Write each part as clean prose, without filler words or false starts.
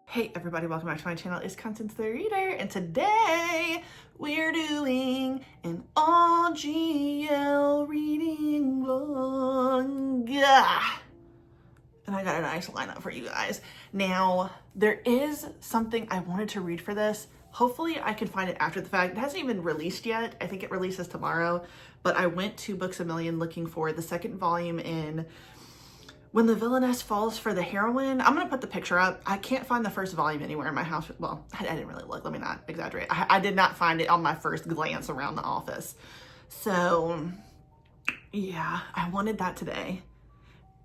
Hey everybody, welcome back to my channel. It's Constance the Reader, and today we're doing an all GL reading vlog. And I got a nice lineup for you guys. Now, there is something I wanted to read for this. Hopefully I can find it after the fact. It hasn't even released yet. I think it releases tomorrow, but I went to Books A Million looking for the second volume in When the Villainess Falls for the Heroine. I'm gonna put the picture up. I can't find the first volume anywhere in my house. Well, I didn't really look, let me not exaggerate. I did not find it on my first glance around the office. So yeah, I wanted that today.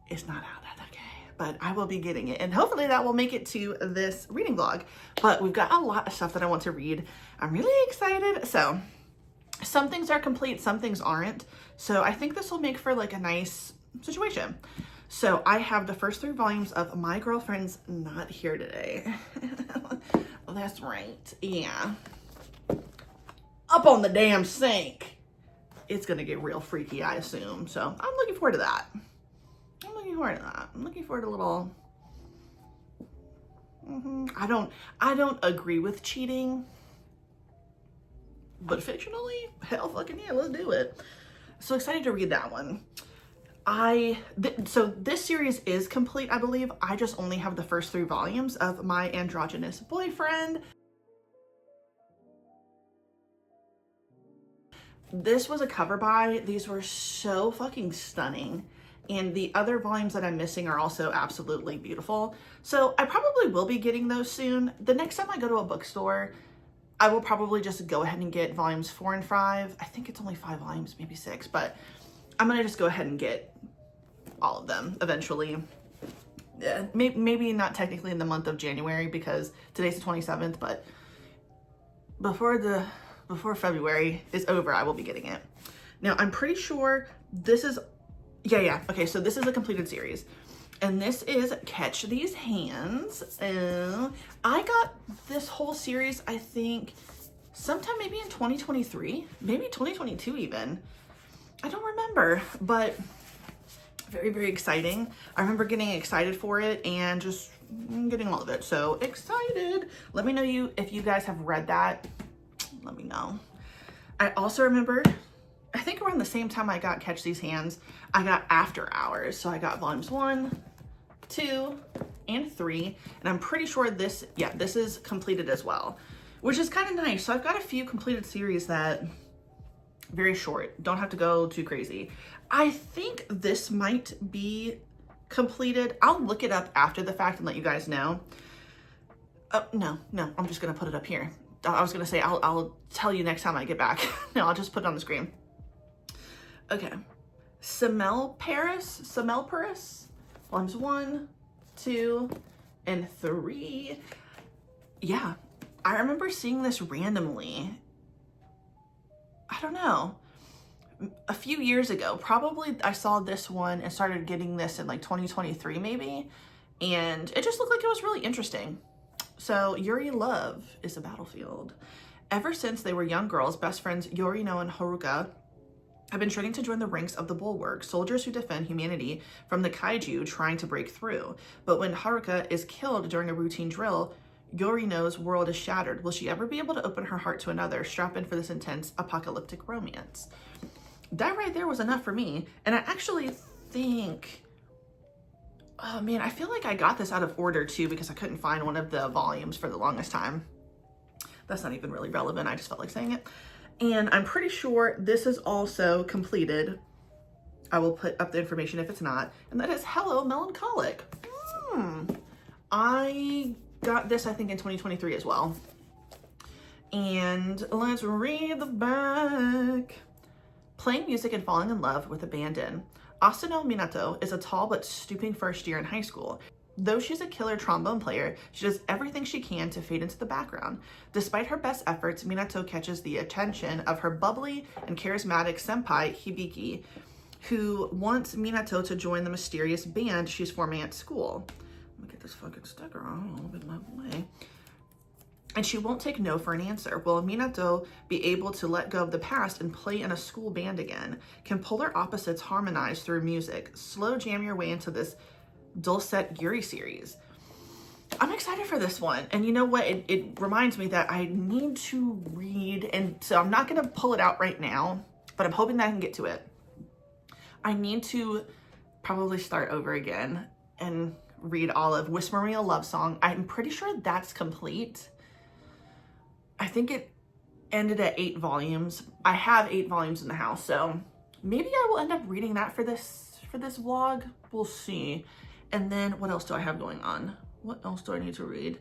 It's not out, that's okay. But I will be getting it, and hopefully that will make it to this reading vlog. But we've got a lot of stuff that I want to read. I'm really excited. So some things are complete, some things aren't. So I think this will make for like a nice situation. So I have the first 3 volumes of My Girlfriend's Not Here Today. That's right, yeah. Up on the damn sink. It's gonna get real freaky, I assume. So I'm looking forward to that. I'm looking forward to a little, I don't agree with cheating, but fictionally, hell fucking yeah, let's do it. So excited to read that one. So this series is complete, I believe. I just only have the first 3 volumes of My Androgynous Boyfriend. This was a cover buy. These were so fucking stunning. And the other volumes that I'm missing are also absolutely beautiful. So I probably will be getting those soon. The next time I go to a bookstore, I will probably just go ahead and get volumes 4 and 5. I think it's only 5 volumes, maybe 6, but I'm gonna just go ahead and get all of them eventually. Yeah, maybe not technically in the month of January because today's the 27th, but before February is over, I will be getting it. Now, I'm pretty sure this is, yeah. Okay, so this is a completed series. And this is Catch These Hands. I got this whole series, I think, sometime maybe in 2023, maybe 2022 even. I don't remember, but very, very exciting. I remember getting excited for it and just getting all of it. So excited. Let me know if you guys have read that. Let me know. I also remember, I think around the same time I got Catch These Hands, I got After Hours. So I got volumes 1, 2, and 3. And I'm pretty sure this is completed as well, which is kind of nice. So I've got a few completed series that very short, don't have to go too crazy. I think this might be completed. I'll look it up after the fact and let you guys know. No, I'm just gonna put it up here. I was gonna say I'll tell you next time I get back. No, I'll just put it on the screen. Okay, Semel Paris, volumes 1, 2, and 3. Yeah, I remember seeing this randomly. I don't know, a few years ago, probably I saw this one and started getting this in like 2023 maybe, and it just looked like it was really interesting. So Yuri Love is a battlefield. Ever since they were young girls, best friends Yorino and Haruka have been training to join the ranks of the Bulwark, soldiers who defend humanity from the kaiju trying to break through. But when Haruka is killed during a routine drill, Yorino's world is shattered. Will she ever be able to open her heart to another? Strap in for this intense apocalyptic romance. That right there was enough for me. And I actually think, oh man, I feel like I got this out of order too because I couldn't find one of the volumes for the longest time. That's not even really relevant. I just felt like saying it. And I'm pretty sure this is also completed. I will put up the information if it's not. And that is Hello Melancholic. I got this, I think, in 2023 as well. And let's read the back. Playing music and falling in love with abandon. Asano Minato is a tall but stooping first year in high school. Though she's a killer trombone player, she does everything she can to fade into the background. Despite her best efforts, Minato catches the attention of her bubbly and charismatic senpai, Hibiki, who wants Minato to join the mysterious band she's forming at school. Let me get this fucking sticker on a little bit my way. And she won't take no for an answer. Will Minato be able to let go of the past and play in a school band again? Can polar opposites harmonize through music? Slow jam your way into this Dulcet Yuri series. I'm excited for this one. And you know what? It reminds me that I need to read, and so I'm not going to pull it out right now, but I'm hoping that I can get to it. I need to probably start over again and read all of Whisper Me a Love Song. I'm pretty sure that's complete. I think it ended at 8 volumes. I have 8 volumes in the house, so maybe I will end up reading that for this vlog. We'll see. And then what else do I have going on? What else do I need to read?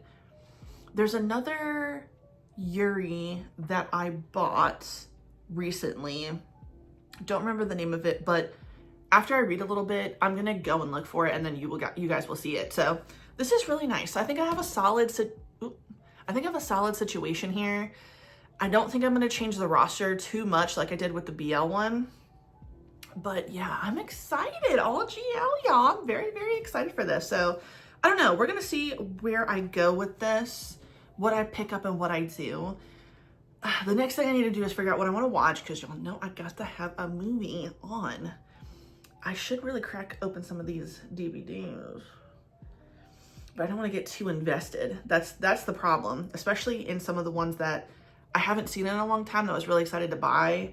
There's another Yuri that I bought recently. Don't remember the name of it, but after I read a little bit, I'm gonna go and look for it, and then you guys will see it. So this is really nice. I think I have a solid situation here. I don't think I'm gonna change the roster too much like I did with the BL one. But yeah, I'm excited. All GL, y'all. I'm very, very excited for this. So I don't know. We're gonna see where I go with this, what I pick up and what I do. The next thing I need to do is figure out what I want to watch, because y'all know I got to have a movie on. I should really crack open some of these DVDs, but I don't want to get too invested. That's the problem, especially in some of the ones that I haven't seen in a long time that I was really excited to buy,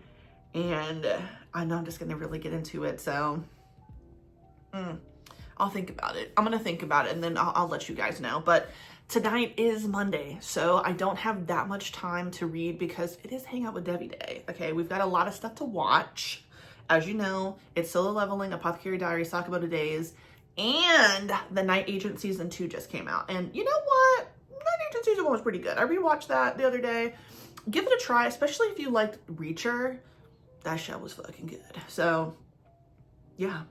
and I know I'm just going to really get into it. So I'll think about it. I'm going to think about it, and then I'll let you guys know. But tonight is Monday, so I don't have that much time to read because it is Hang Out with Debbie Day. Okay, we've got a lot of stuff to watch. As you know, it's Solo Leveling, Apothecary Diaries, Sakamoto Days, and The Night Agent Season 2 just came out. And you know what? Night Agent Season 1 was pretty good. I rewatched that the other day. Give it a try, especially if you liked Reacher. That show was fucking good. So, yeah,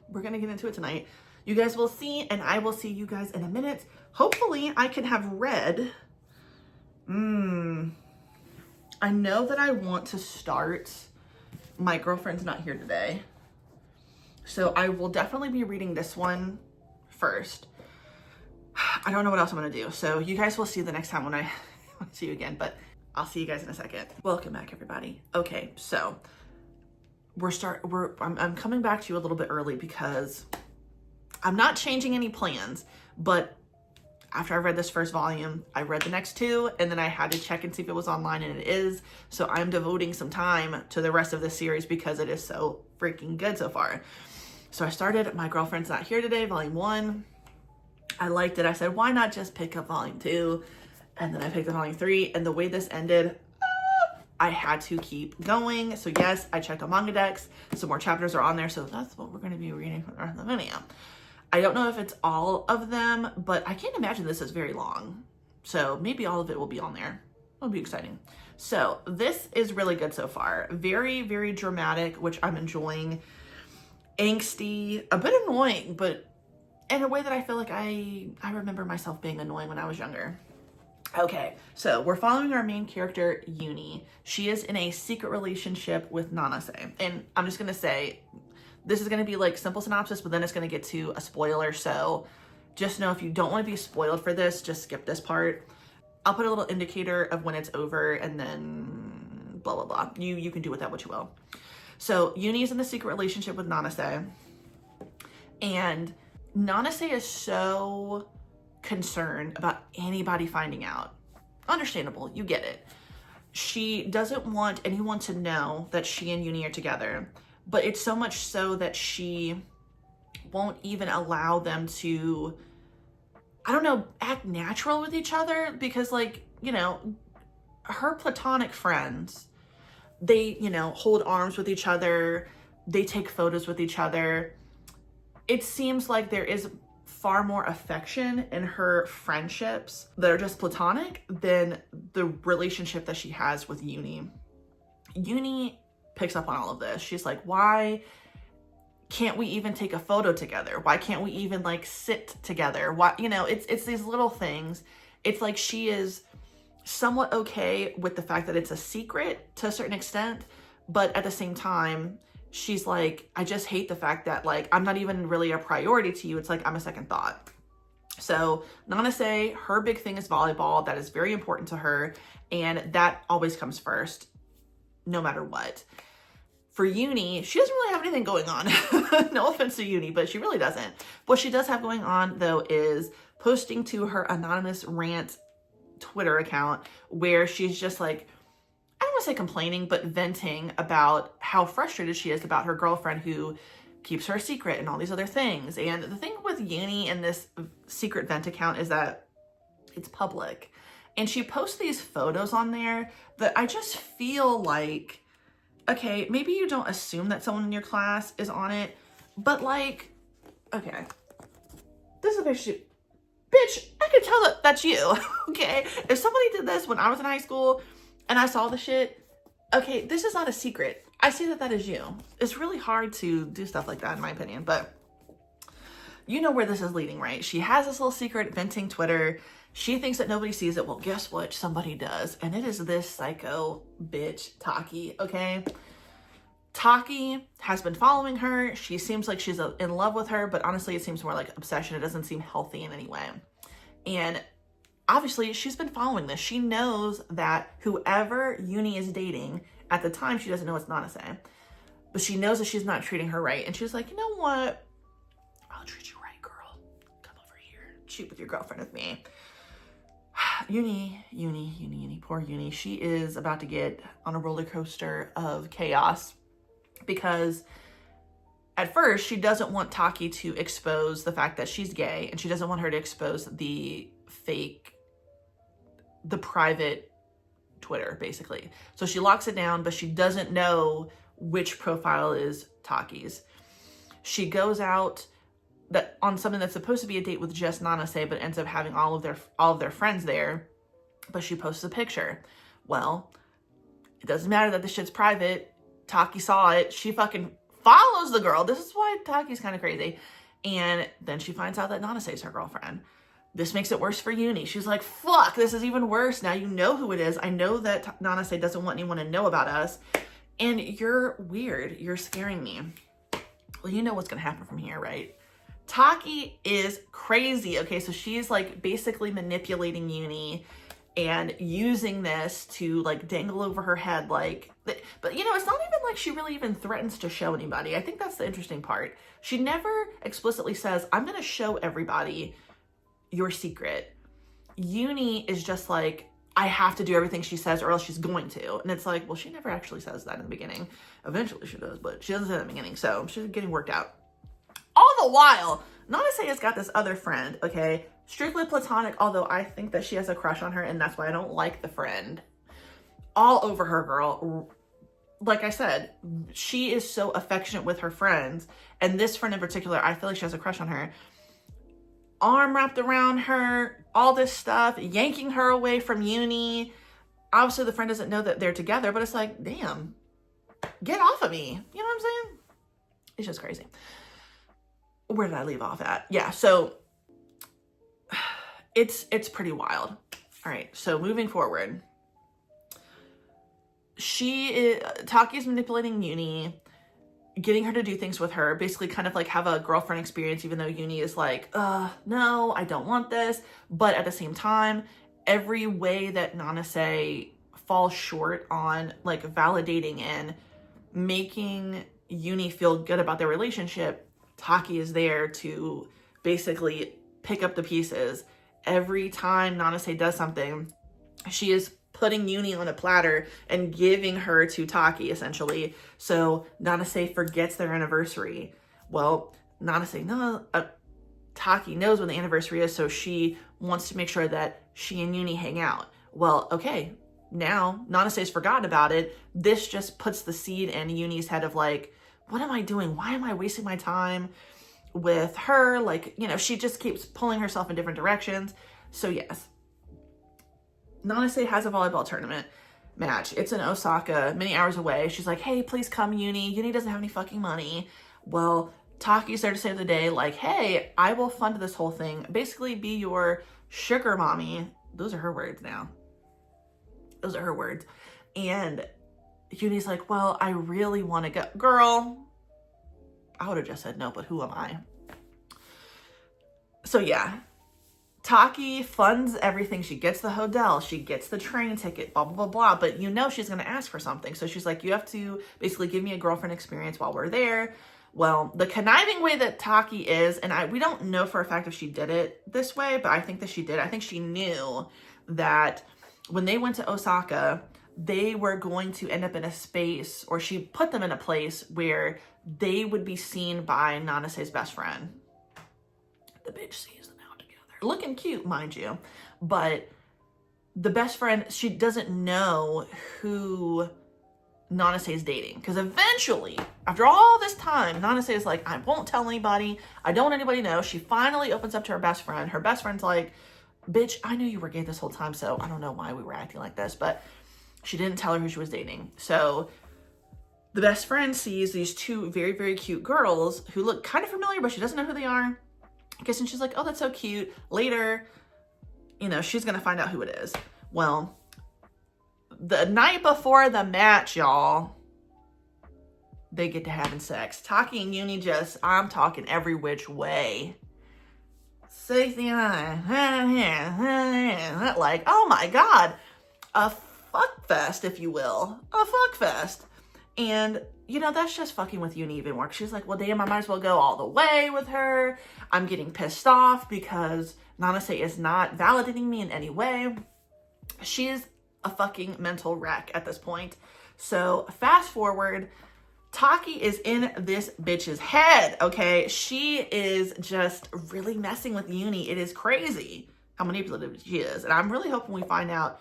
we're gonna get into it tonight. You guys will see, and I will see you guys in a minute. Hopefully, I can have read. I know that I want to start My Girlfriend's Not Here Today, so I will definitely be reading this one first. I don't know what else I'm gonna do, so you guys will see the next time when I see you again, but I'll see you guys in a second. Welcome back, everybody. Okay, so I'm coming back to you a little bit early because I'm not changing any plans, but after I read this first volume, I read the next 2, and then I had to check and see if it was online, and it is. So I'm devoting some time to the rest of the series because it is so freaking good so far. So I started My Girlfriend's Not Here Today, volume 1. I liked it. I said, why not just pick up volume 2? And then I picked up volume 3, and the way this ended, I had to keep going. So yes, I checked on Manga Dex. Some more chapters are on there, so that's what we're going to be reading for the rest of the video. I don't know if it's all of them, but I can't imagine this is very long. So maybe all of it will be on there. It'll be exciting. So this is really good so far. Very, very dramatic, which I'm enjoying. Angsty, a bit annoying, but in a way that I feel like I remember myself being annoying when I was younger. Okay, so we're following our main character, Uni. She is in a secret relationship with Nanase. And I'm just going to say, this is going to be like simple synopsis, but then it's going to get to a spoiler. So just know if you don't want to be spoiled for this, just skip this part. I'll put a little indicator of when it's over, and then blah, blah, blah. You can do with that what you will. So Uni is in the secret relationship with Nanase. And Nanase is so concerned about anybody finding out. Understandable, you get it. She doesn't want anyone to know that she and Uni are together, but it's so much so that she won't even allow them to, I don't know, act natural with each other, because, like, you know, her platonic friends, they, you know, hold arms with each other, they take photos with each other. It seems like there is far more affection in her friendships that are just platonic than the relationship that she has with Uni. Uni picks up on all of this. She's like, why can't we even take a photo together? Why can't we even like sit together? Why, you know, it's these little things. It's like she is somewhat okay with the fact that it's a secret to a certain extent, but at the same time, she's like, I just hate the fact that, like, I'm not even really a priority to you. It's like, I'm a second thought. So Nanase, her big thing is volleyball. That is very important to her. And that always comes first, no matter what. For Uni, she doesn't really have anything going on. No offense to Uni, but she really doesn't. What she does have going on, though, is posting to her anonymous rant Twitter account where she's just like, I don't want to say complaining, but venting about how frustrated she is about her girlfriend who keeps her a secret and all these other things. And the thing with Uni and this secret vent account is that it's public. And she posts these photos on there that I just feel like, okay, maybe you don't assume that someone in your class is on it, but like, okay, this is a picture. Bitch, I can tell that that's you, okay? If somebody did this when I was in high school and I saw the shit, okay, this is not a secret. I see that that is you. It's really hard to do stuff like that, in my opinion, but you know where this is leading, right? She has this little secret venting Twitter. She thinks that nobody sees it. Well, guess what? Somebody does. And it is this psycho bitch, Taki, okay? Taki has been following her. She seems like she's in love with her, but honestly, it seems more like obsession. It doesn't seem healthy in any way. And obviously, she's been following this. She knows that whoever Uni is dating, at the time, she doesn't know it's Nanase, but she knows that she's not treating her right. And she's like, you know what? I'll treat you right, girl. Come over here. Cheat with your girlfriend with me. Uni, poor Uni. She is about to get on a roller coaster of chaos because at first she doesn't want Taki to expose the fact that she's gay, and she doesn't want her to expose the private Twitter, basically. So she locks it down, but she doesn't know which profile is Taki's. She goes out on something that's supposed to be a date with just Nanase, but ends up having all of their friends there. But she posts a picture. Well, it doesn't matter that the shit's private. Taki saw it. She fucking follows the girl. This is why Taki's kind of crazy. And then she finds out that Nanase is her girlfriend. This makes it worse for Uni. She's like, fuck, this is even worse. Now you know who it is. I know that Nanase doesn't want anyone to know about us. And you're weird. You're scaring me. Well, you know what's going to happen from here, right? Taki is crazy. Okay, so she's like basically manipulating Uni and using this to like dangle over her head like, but you know, it's not even like she really even threatens to show anybody. I think that's the interesting part. She never explicitly says, I'm going to show everybody your secret. Uni is just like, I have to do everything she says or else she's going to. And it's like, well, she never actually says that in the beginning. Eventually she does, but she doesn't say that in the beginning. So she's getting worked out. All the while, Nanase has got this other friend, okay? Strictly platonic, although I think that she has a crush on her, and that's why I don't like the friend. All over her, girl. Like I said, she is so affectionate with her friends, and this friend in particular, I feel like she has a crush on her. Arm wrapped around her, all this stuff, yanking her away from Uni. Obviously, the friend doesn't know that they're together, but it's like, damn, get off of me. You know what I'm saying? It's just crazy. Where did I leave off at? Yeah, so it's pretty wild. All right, so moving forward. Taki is manipulating Uni, getting her to do things with her, basically kind of like have a girlfriend experience, even though Uni is like, no, I don't want this. But at the same time, every way that Nanase falls short on like validating and making Uni feel good about their relationship, Taki is there to basically pick up the pieces. Every time Nanase does something, she is putting Uni on a platter and giving her to Taki, essentially. So Nanase forgets their anniversary. Well, Taki knows when the anniversary is, so she wants to make sure that she and Uni hang out. Well, okay, now Nanase's forgotten about it. This just puts the seed in Uni's head of like, what am I doing? Why am I wasting my time with her? Like, you know, she just keeps pulling herself in different directions. So yes, Nanase has a volleyball tournament match. It's in Osaka, many hours away. She's like, hey, please come, Uni. Uni doesn't have any fucking money. Well, Taki's there to save the day. Like, hey, I will fund this whole thing. Basically be your sugar mommy. Those are her words now. Those are her words. And Uni's like, well, I really want to go. Girl, I would have just said no, but who am I? So yeah, Taki funds everything. She gets the hotel, she gets the train ticket, blah, blah, blah, blah. But you know she's going to ask for something. So she's like, you have to basically give me a girlfriend experience while we're there. Well, the conniving way that Taki is, and we don't know for a fact if she did it this way, but I think that she did. I think she knew that when they went to Osaka, they were going to end up in a space, or she put them in a place where they would be seen by Nanase's best friend. The bitch sees them out together. Looking cute, mind you. But the best friend, she doesn't know who Nanase is dating. Because eventually, after all this time, Nanase is like, I won't tell anybody. I don't want anybody to know. She finally opens up to her best friend. Her best friend's like, bitch, I knew you were gay this whole time, so I don't know why we were acting like this. But she didn't tell her who she was dating. So the best friend sees these two very, very cute girls who look kind of familiar, but she doesn't know who they are. I guess, and she's like, oh, that's so cute. Later, you know, she's going to find out who it is. Well, the night before the match, y'all, they get to having sex. Taki and Uni just, I'm talking every which way. 69. Like, oh my God. A fuck fest, if you will. A fuck fest. And, you know, that's just fucking with Uni even more. She's like, well, damn, I might as well go all the way with her. I'm getting pissed off because Nanase is not validating me in any way. She is a fucking mental wreck at this point. So fast forward, Taki is in this bitch's head, okay? She is just really messing with Uni. It is crazy how manipulative she is. And I'm really hoping we find out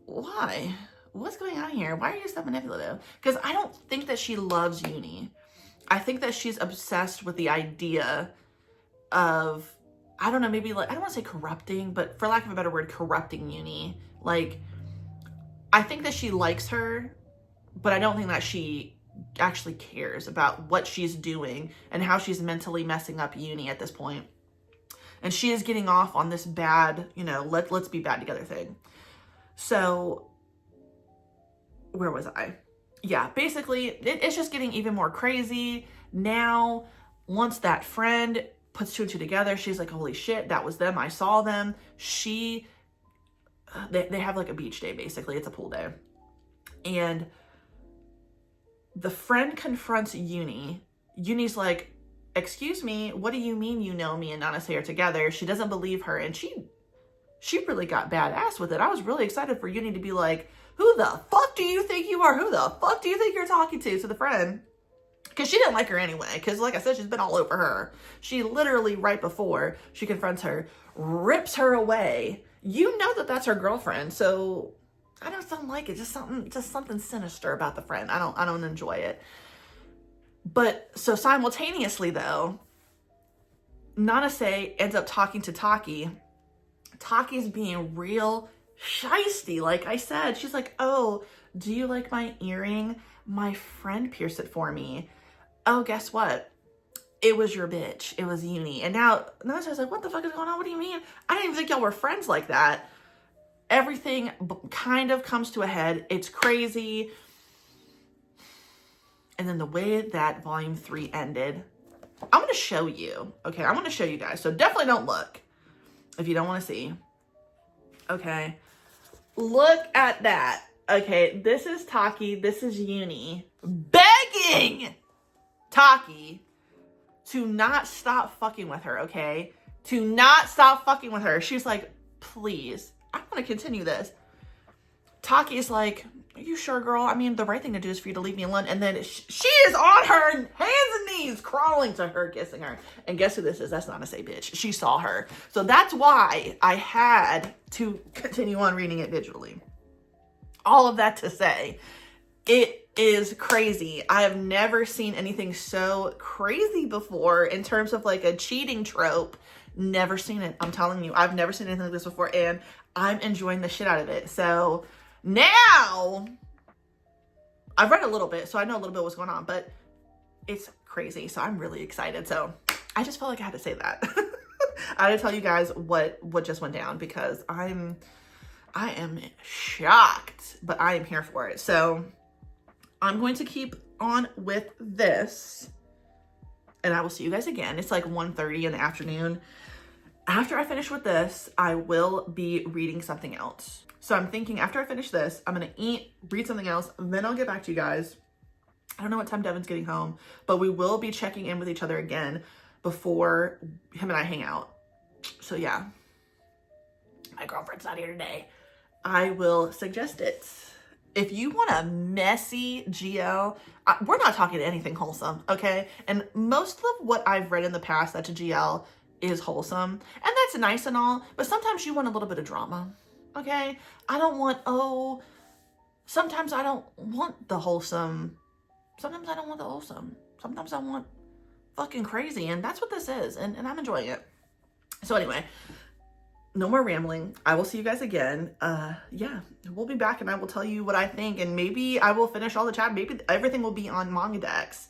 why. What's going on here? Why are you so manipulative? Because I don't think that she loves Uni. I think that she's obsessed with the idea of, I don't know, maybe like, I don't want to say corrupting, but for lack of a better word, corrupting Uni. Like, I think that she likes her, but I don't think that she actually cares about what she's doing and how she's mentally messing up Uni at this point. And she is getting off on this bad, you know, let's be bad together thing. So where was I? Yeah, basically, it's just getting even more crazy. Now, once that friend puts two and two together, she's like, holy shit, that was them. I saw them. They have like a beach day, basically. It's a pool day. And the friend confronts Uni. Uni's like, excuse me, what do you mean you know me and Nanase are together? She doesn't believe her. And she really got badass with it. I was really excited for Uni to be like, who the fuck do you think you are? Who the fuck do you think you're talking to the friend? Because she didn't like her anyway. Because like I said, she's been all over her. She literally, right before she confronts her, rips her away. You know that that's her girlfriend. So I just don't like it. Just something sinister about the friend. I don't enjoy it. But so simultaneously though, Nanase ends up talking to Taki. Taki's being real shisty, like I said. She's like, oh, do you like my earring? My friend pierced it for me. Oh, guess what? It was your bitch. It was Uni. And now I was like, what the fuck is going on? What do you mean? I didn't even think y'all were friends like that. Everything kind of comes to a head. It's crazy. And then the way that volume 3 ended, I'm going to show you. Okay, I'm going to show you guys. So definitely don't look if you don't want to see. Okay. Look at that. Okay, this is Taki. This is Uni begging Taki to not stop fucking with her, okay? To not stop fucking with her. She's like, please, I want to continue this. Taki's like, are you sure, girl? I mean, the right thing to do is for you to leave me alone. And then she is on her hands and knees, crawling to her, kissing her. And guess who this is? That's Nanase, bitch. She saw her. So that's why I had to continue on reading it digitally. All of that to say, it is crazy. I have never seen anything so crazy before in terms of like a cheating trope. Never seen it. I'm telling you, I've never seen anything like this before, and I'm enjoying the shit out of it. So now I've read a little bit, so I know a little bit what's going on, but it's crazy. So I'm really excited. So I just felt like I had to say that. I had to tell you guys what just went down, because I am shocked, but I am here for it. So I'm going to keep on with this, and I will see you guys again. It's like 1:30 in the afternoon. After I finish with this, I will be reading something else. So I'm thinking after I finish this, I'm gonna eat, read something else, and then I'll get back to you guys. I don't know what time Devin's getting home, but we will be checking in with each other again before him and I hang out. So yeah, my girlfriend's not here today. I will suggest it. If you want a messy GL, we're not talking anything wholesome, okay? And most of what I've read in the past that's a GL is wholesome, and that's nice and all, but sometimes you want a little bit of drama, okay? Sometimes I don't want the wholesome. Sometimes I don't want the wholesome. Sometimes I want fucking crazy, and that's what this is, and I'm enjoying it. So anyway, no more rambling. I will see you guys again. Yeah, we'll be back and I will tell you what I think, and maybe I will finish all the chapters. Maybe everything will be on Manga Dex.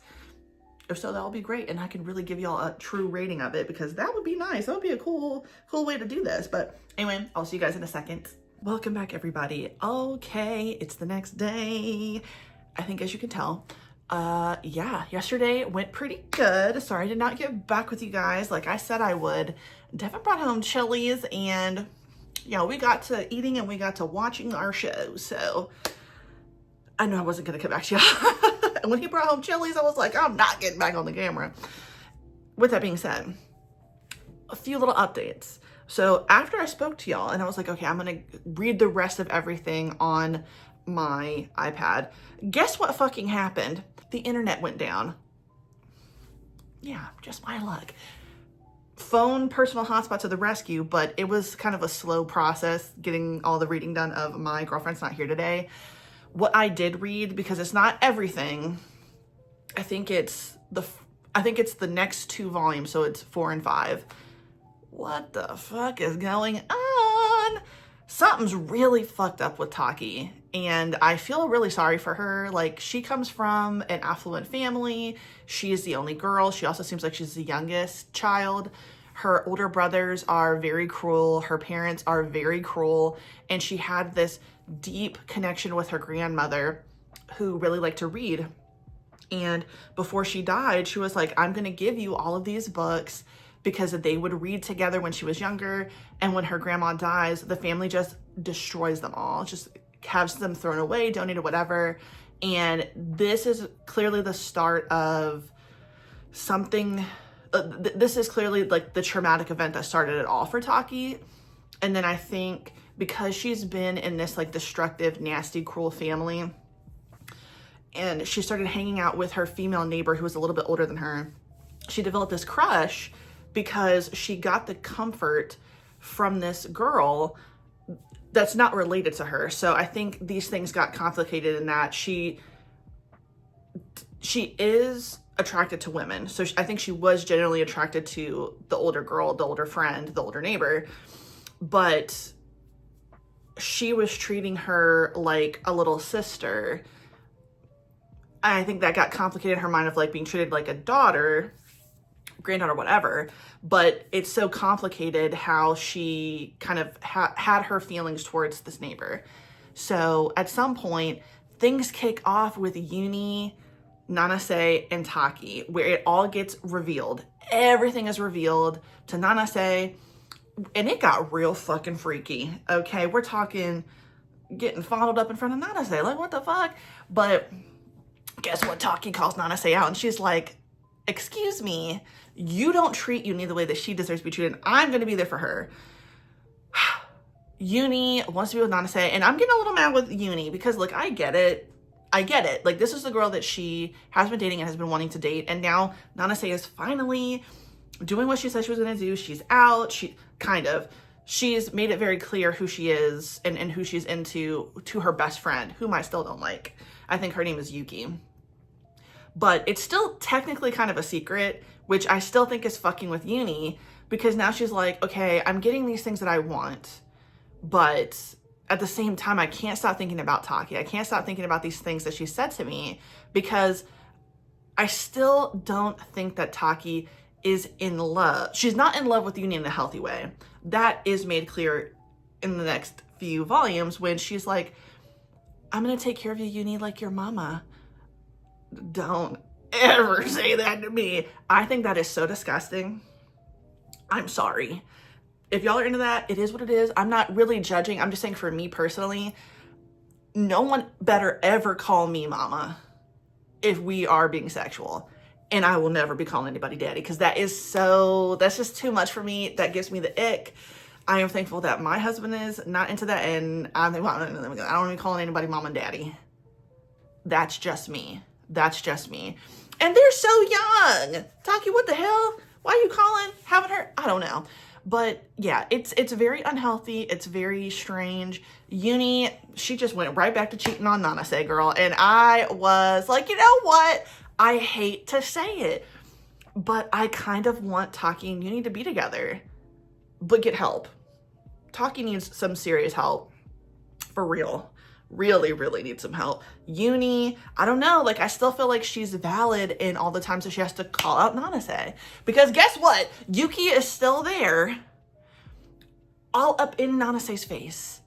If so, that'll be great, and I can really give y'all a true rating of it, because that would be nice. That would be a cool way to do this. But anyway, I'll see you guys in a second. Welcome back, everybody. Okay, it's the next day. I think, as you can tell, yeah, yesterday went pretty good. Sorry I did not get back with you guys like I said I would. Devin brought home Chili's, and you know, we got to eating and we got to watching our show. So I knew I wasn't gonna come back to y'all. And when he brought home Chili's, I was like, I'm not getting back on the camera. With that being said, a few little updates. So after I spoke to y'all and I was like, okay, I'm gonna read the rest of everything on my iPad. Guess what fucking happened? The internet went down. Yeah, just my luck. Phone personal hotspot to the rescue, but it was kind of a slow process getting all the reading done of My Girlfriend's Not Here Today. What I did read, because it's not everything, I think it's the next 2 volumes, so it's 4 and 5. What the fuck is going on? Something's really fucked up with Taki, and I feel really sorry for her. Like, she comes from an affluent family. She is the only girl. She also seems like she's the youngest child. Her older brothers are very cruel. Her parents are very cruel, and she had this deep connection with her grandmother who really liked to read. And before she died, she was like, I'm gonna give you all of these books, because they would read together when she was younger, and when her grandma dies, the family just destroys them all, just has them thrown away, donated, whatever. And this is clearly the start of something. This is clearly like the traumatic event that started it all for Taki. And then I think because she's been in this like destructive, nasty, cruel family, and she started hanging out with her female neighbor who was a little bit older than her, she developed this crush because she got the comfort from this girl that's not related to her. So I think these things got complicated in that she is attracted to women. So I think she was generally attracted to the older girl, the older friend, the older neighbor, but she was treating her like a little sister. I think that got complicated in her mind of like being treated like a daughter, granddaughter, whatever. But it's so complicated how she kind of had her feelings towards this neighbor. So at some point, things kick off with Uni, Nanase, and Taki, where it all gets revealed. Everything is revealed to Nanase, and it got real fucking freaky. Okay, we're talking getting fondled up in front of Nanase, like what the fuck? But guess what? Taki calls Nanase out, and she's like, excuse me, you don't treat Uni the way that she deserves to be treated. I'm gonna be there for her. Uni wants to be with Nanase, and I'm getting a little mad with Uni because, like, I get it. Like, this is the girl that she has been dating and has been wanting to date, and now Nanase is finally doing what she said she was gonna do. She's out. She's made it very clear who she is and who she's into to her best friend, whom I still don't like. I think her name is Yuki. But it's still technically kind of a secret, which I still think is fucking with Uni, because now she's like, okay, I'm getting these things that I want, but at the same time, I can't stop thinking about Taki. I can't stop thinking about these things that she said to me, because I still don't think that Taki is in love. She's not in love with Uni in a healthy way. That is made clear in the next few volumes when she's like, I'm gonna take care of you, Uni, like your mama. Don't ever say that to me. I think that is so disgusting. I'm sorry. If y'all are into that, it is what it is. I'm not really judging. I'm just saying for me personally, no one better ever call me mama if we are being sexual. And I will never be calling anybody daddy, because that's just too much for me. That gives me the ick. I am thankful that my husband is not into that, and I don't want to be calling anybody mom and daddy. That's just me. That's just me. And they're so young. Taki, what the hell? Why are you calling? Haven't heard? I don't know. But yeah, it's very unhealthy. It's very strange. Uni, she just went right back to cheating on Nanase, girl. And I was like, you know what? I hate to say it, but I kind of want Taki and Uni to be together, but get help. Taki needs some serious help. For real. Really, really needs some help. Uni, I don't know, like I still feel like she's valid in all the times that she has to call out Nanase. Because guess what? Yuki is still there. All up in Nanase's face.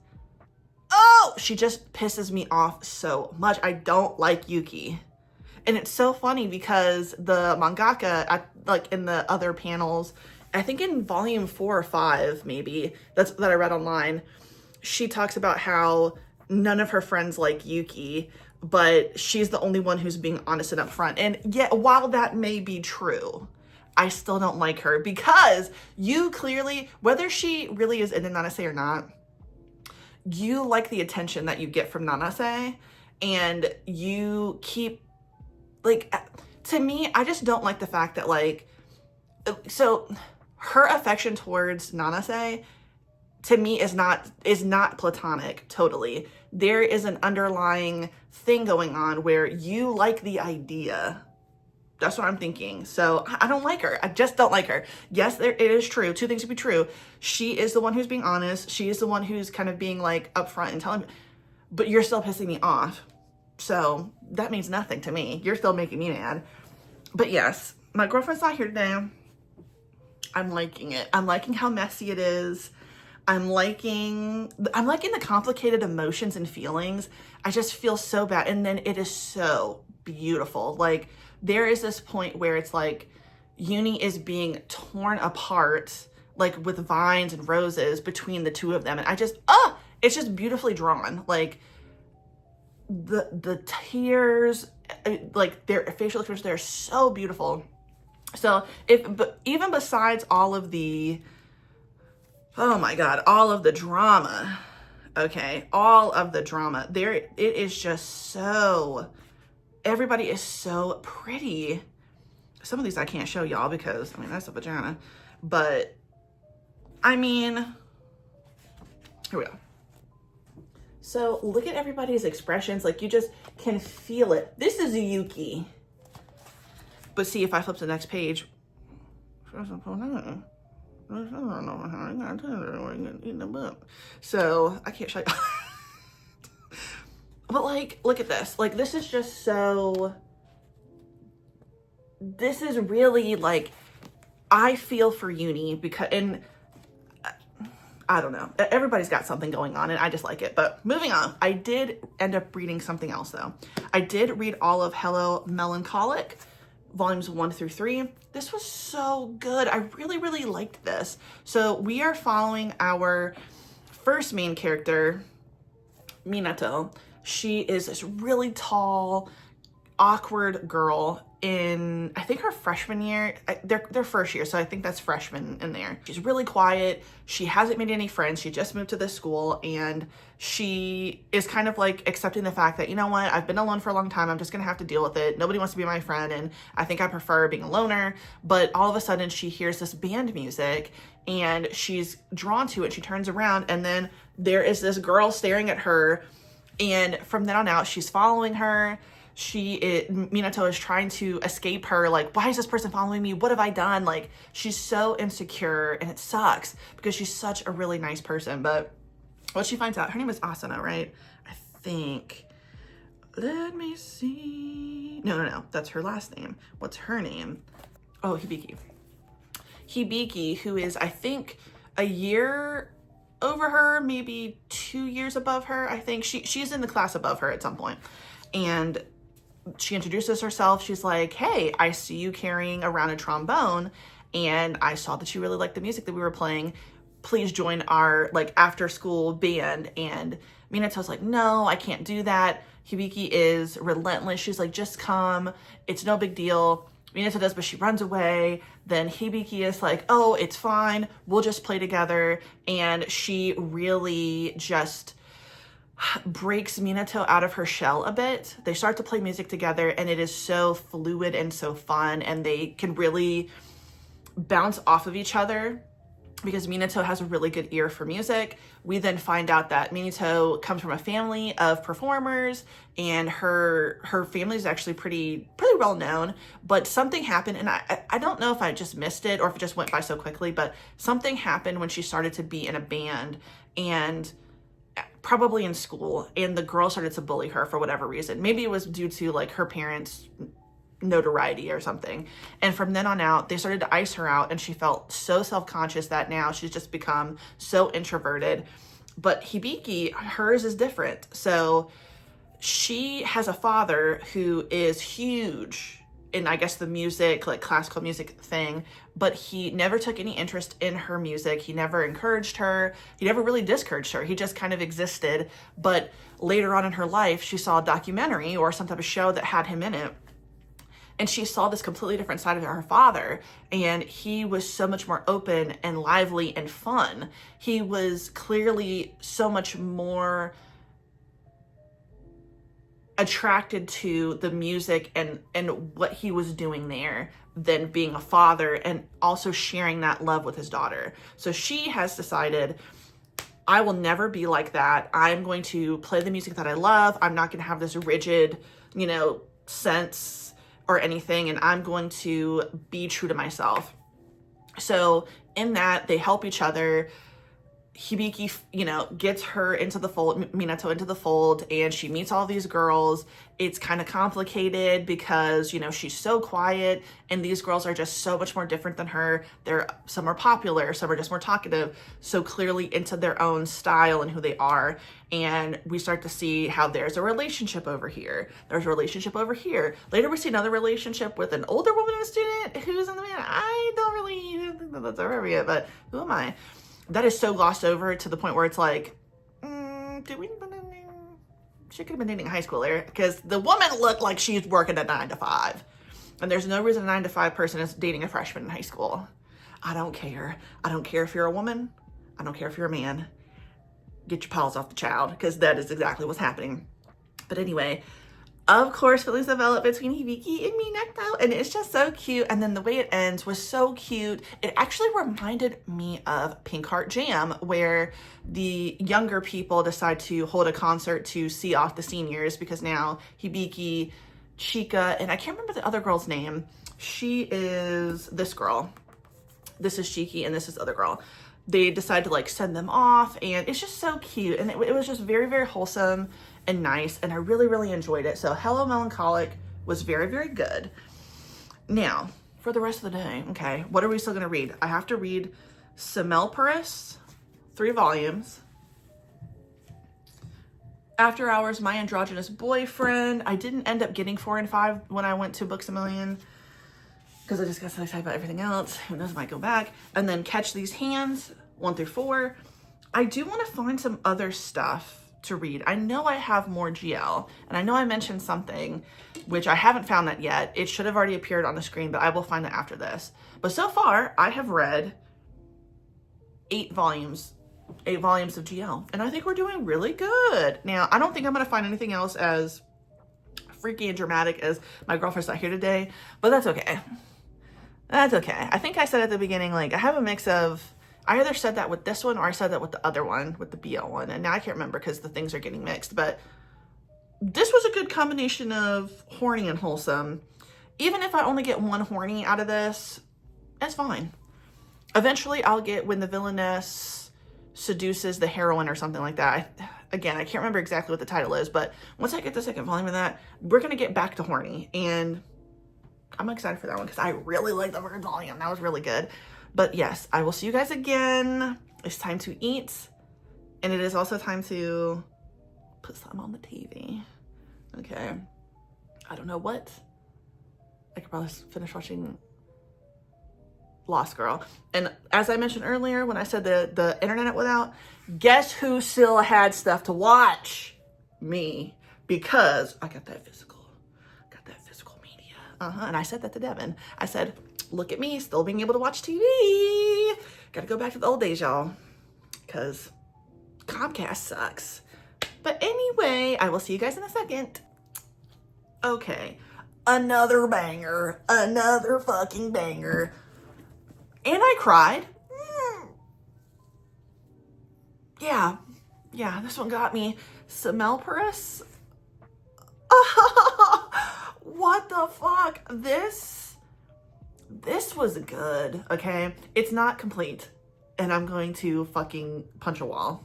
Oh, she just pisses me off so much. I don't like Yuki. And it's so funny because the mangaka, like in the other panels, I think in volume 4 or 5 maybe, that I read online, she talks about how none of her friends like Yuki, but she's the only one who's being honest and upfront. And yet, while that may be true, I still don't like her, because you clearly, whether she really is into Nanase or not, you like the attention that you get from Nanase, and you keep, like, to me, I just don't like the fact that, like, so her affection towards Nanase, to me, is not platonic, totally. There is an underlying thing going on where you like the idea. That's what I'm thinking. So I don't like her. I just don't like her. Yes, it is true. Two things to be true. She is the one who's being honest. She is the one who's kind of being like upfront and telling me, but you're still pissing me off. So that means nothing to me. You're still making me mad. But yes, my girlfriend's not here today. I'm liking it. I'm liking how messy it is. I'm liking the complicated emotions and feelings. I just feel so bad. And then it is so beautiful. Like, there is this point where it's like Uni is being torn apart, like with vines and roses between the two of them. And I just, it's just beautifully drawn. Like the tears, like their facial expressions, they're so beautiful. So even besides all of the, oh my God, all of the drama, okay, all of the drama, it is just so, everybody is so pretty. Some of these I can't show y'all because, I mean, that's a vagina. But, I mean, here we go. So, look at everybody's expressions. Like, you just can feel it. This is Yuki. But see, if I flip to the next page, so I can't show you. But like, look at this. Like, this is just so, this is really like, I feel for Uni because, and I don't know, everybody's got something going on and I just like it. But moving on, I did end up reading something else though. I did read all of Hello Melancholic, volumes 1 through 3. This was so good. I really, really liked this. So we are following our first main character, Minato. She is this really tall, awkward girl in, I think her freshman year, their first year, so I think that's freshman in there. She's really quiet. She hasn't made any friends. She just moved to this school, and she is kind of like accepting the fact that, you know what, I've been alone for a long time. I'm just gonna have to deal with it. Nobody wants to be my friend, and I think I prefer being a loner. But all of a sudden she hears this band music and she's drawn to it. She turns around and then there is this girl staring at her, and from then on out she's following her. Minato is trying to escape her, like, why is this person following me? What have I done? Like, she's so insecure, and it sucks because she's such a really nice person. But what she finds out, her name is Asuna, right? I think. Let me see. No, that's her last name. What's her name? Oh, Hibiki. Hibiki, who is, I think, a year over her, maybe 2 years above her. I think she's in the class above her at some point. And she introduces herself. She's like, hey, I see you carrying around a trombone, and I saw that you really liked the music that we were playing. please join our like after school band. And Minato's like, no, I can't do that. Hibiki is relentless. She's like, just come. It's no big deal. Minato does, but she runs away. Then Hibiki is like, oh, it's fine. We'll just play together. And she really just breaks Minato out of her shell a bit. They start to play music together, and it is so fluid and so fun, and they can really bounce off of each other because Minato has a really good ear for music. We then find out that Minato comes from a family of performers, and her family is actually pretty well known, but something happened, and I don't know if I just missed it or if it just went by so quickly, but something happened when she started to be in a band, and probably in school, and the girl started to bully her for whatever reason. Maybe it was due to like her parents' notoriety or something. And from then on out, they started to ice her out, and she felt so self-conscious that now she's just become so introverted. But Hibiki, hers is different. So she has a father who is huge in, I guess, the music, like classical music thing, but he never took any interest in her music. He never encouraged her. He never really discouraged her. He just kind of existed. But later on in her life, she saw a documentary or some type of show that had him in it, and she saw this completely different side of her father, and he was so much more open and lively and fun. He was clearly so much more attracted to the music and what he was doing there than being a father, and also sharing that love with his daughter. So she has decided, I will never be like that. I'm going to play the music that I love. I'm not going to have this rigid, sense or anything, and I'm going to be true to myself. So in that, they help each other. Hibiki, gets her into the fold, Minato into the fold, and she meets all these girls. It's kind of complicated because, she's so quiet, and these girls are just so much more different than her. Some are popular, some are just more talkative, so clearly into their own style and who they are. And we start to see how there's a relationship over here. There's a relationship over here. Later, we see another relationship with an older woman and a student who's in the man. I don't think that's over yet, but who am I? That is so glossed over to the point where it's like, she could have been dating a high schooler, because the woman looked like she's working a 9 to 5. And there's no reason a 9 to 5 person is dating a freshman in high school. I don't care. I don't care if you're a woman. I don't care if you're a man. Get your paws off the child, because that is exactly what's happening. But anyway, of course, feelings develop between Hibiki and Minato, and it's just so cute. And then the way it ends was so cute. It actually reminded me of Pink Heart Jam, where the younger people decide to hold a concert to see off the seniors, because now Hibiki, Chika, and I can't remember the other girl's name. She is this girl. This is Shiki, and this is the other girl. They decide to like send them off, and it's just so cute. And it was just very, very wholesome and nice, and I really, really enjoyed it. So Hello Melancholic was very, very good. Now, for the rest of the day, okay, what are we still gonna read? I have to read Semelparus, 3 volumes. After Hours, My Androgynous Boyfriend. I didn't end up getting 4 and 5 when I went to Books A Million, because I just got so excited about everything else. Who knows, I might go back. And then Catch These Hands, 1 through 4. I do want to find some other stuff to read. I know I have more GL, and I know I mentioned something, which I haven't found that yet. It should have already appeared on the screen, but I will find it after this. But so far, I have read 8 volumes of GL, and I think we're doing really good. Now, I don't think I'm going to find anything else as freaky and dramatic as My Girlfriend's Not Here Today, but that's okay. That's okay. I think I said at the beginning, like, I have a mix of, I either said that with this one or I said that with the other one, with the BL one. And now I can't remember because the things are getting mixed. But this was a good combination of horny and wholesome. Even if I only get one horny out of this, that's fine. Eventually I'll get When the Villainess Seduces the Heroine or something like that. Again, I can't remember exactly what the title is. But once I get the second volume of that, we're going to get back to horny. And I'm excited for that one because I really like the first volume. That was really good. But yes, I will see you guys again. It's time to eat. And it is also time to put something on the TV. Okay. I don't know what. I could probably finish watching lost girl. And as I mentioned earlier, when I said the internet went out, guess who still had stuff to watch? Me. Because I got that physical media. And I said that to Devin. I said, look at me, still being able to watch TV. Gotta go back to the old days, y'all. Because Comcast sucks. But anyway, I will see you guys in a second. Okay. Another banger. Another fucking banger. And I cried. Yeah, this one got me. Semelparus. What the fuck? This was good, okay? It's not complete. And I'm going to fucking punch a wall.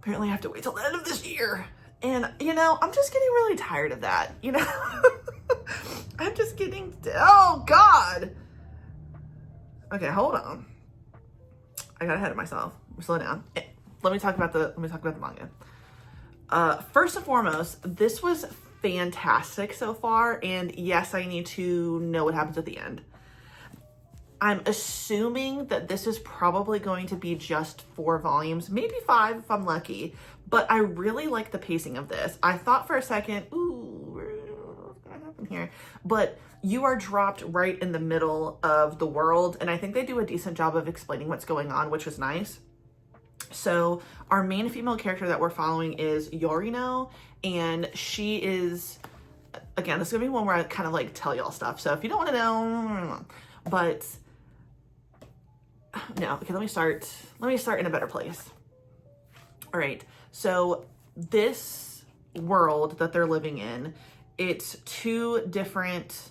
Apparently I have to wait till the end of this year. And, you know, I'm just getting really tired of that, you know? I'm just getting, oh God. Okay, hold on. I got ahead of myself. Slow down. Let me talk about the manga. First and foremost, this was fantastic so far. And yes, I need to know what happens at the end. I'm assuming that this is probably going to be just 4 volumes, maybe 5 if I'm lucky. But I really like the pacing of this. I thought for a second, ooh, what's gonna happen here? But you are dropped right in the middle of the world. And I think they do a decent job of explaining what's going on, which was nice. So our main female character that we're following is Yorino. And she is, again, this is gonna be one where I kind of like tell y'all stuff. So if you don't want to know, but no, okay, let me start in a better place. All right, so this world that they're living in, it's 2 different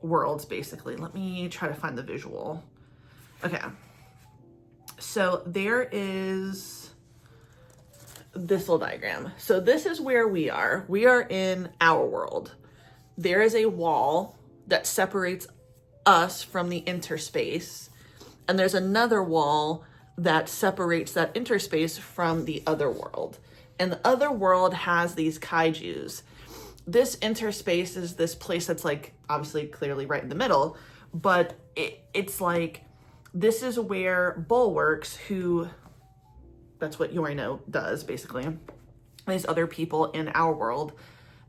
worlds, basically. Let me try to find the visual. Okay, so there is this little diagram. So this is where we are. We are in our world. There is a wall that separates us from the interspace. And there's another wall that separates that interspace from the other world. And the other world has these kaijus. This interspace is this place that's like, obviously, clearly right in the middle. But it's like, this is where Bulwarks, who, that's what Yorino does, basically. These other people in our world,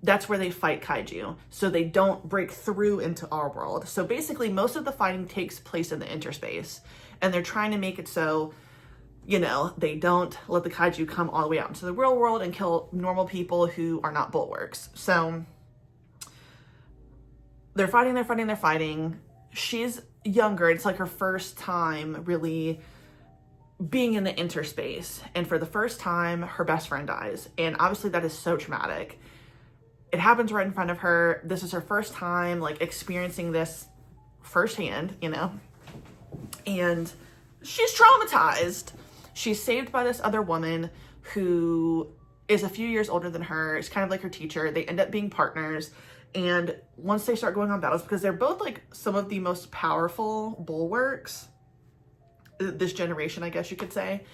that's where they fight kaiju. So they don't break through into our world. So basically, most of the fighting takes place in the interspace. And they're trying to make it so, you know, they don't let the kaiju come all the way out into the real world and kill normal people who are not Bulwarks. So they're fighting. She's younger. It's like her first time really being in the interspace. And for the first time, her best friend dies. And obviously that is so traumatic. It happens right in front of her. This is her first time like experiencing this firsthand, you know, and she's traumatized. She's saved by this other woman who is a few years older than her. It's kind of like her teacher. They end up being partners. And once they start going on battles, because they're both like some of the most powerful Bulwarks this generation, I guess you could say,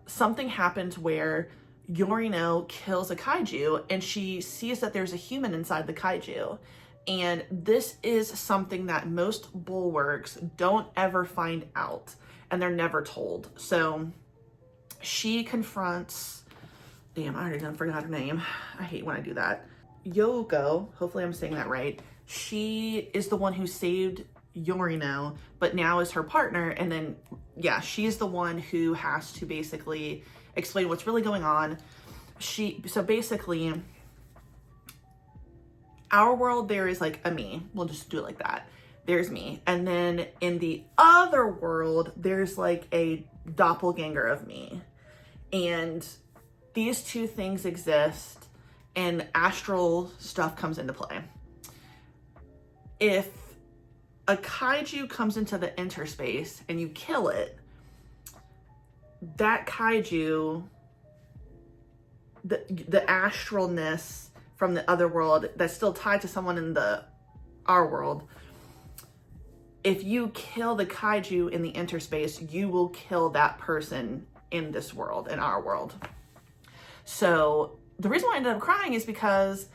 something happens where Yorino kills a kaiju and she sees that there's a human inside the kaiju. And this is something that most Bulwarks don't ever find out and they're never told. So she confronts, damn, I already done forgot her name. I hate when I do that. Yoko, hopefully I'm saying that right. She is the one who saved Yorino, but now is her partner. And then, yeah, she's the one who has to basically explain what's really going on. So basically, our world, there is like a me. We'll just do it like that. There's me. And then in the other world, there's like a doppelganger of me. And these 2 things exist and astral stuff comes into play. If a kaiju comes into the interspace and you kill it, that kaiju, the astralness from the other world that's still tied to someone in our world, if you kill the kaiju in the interspace, you will kill that person in this world, in our world. So the reason why I ended up crying is because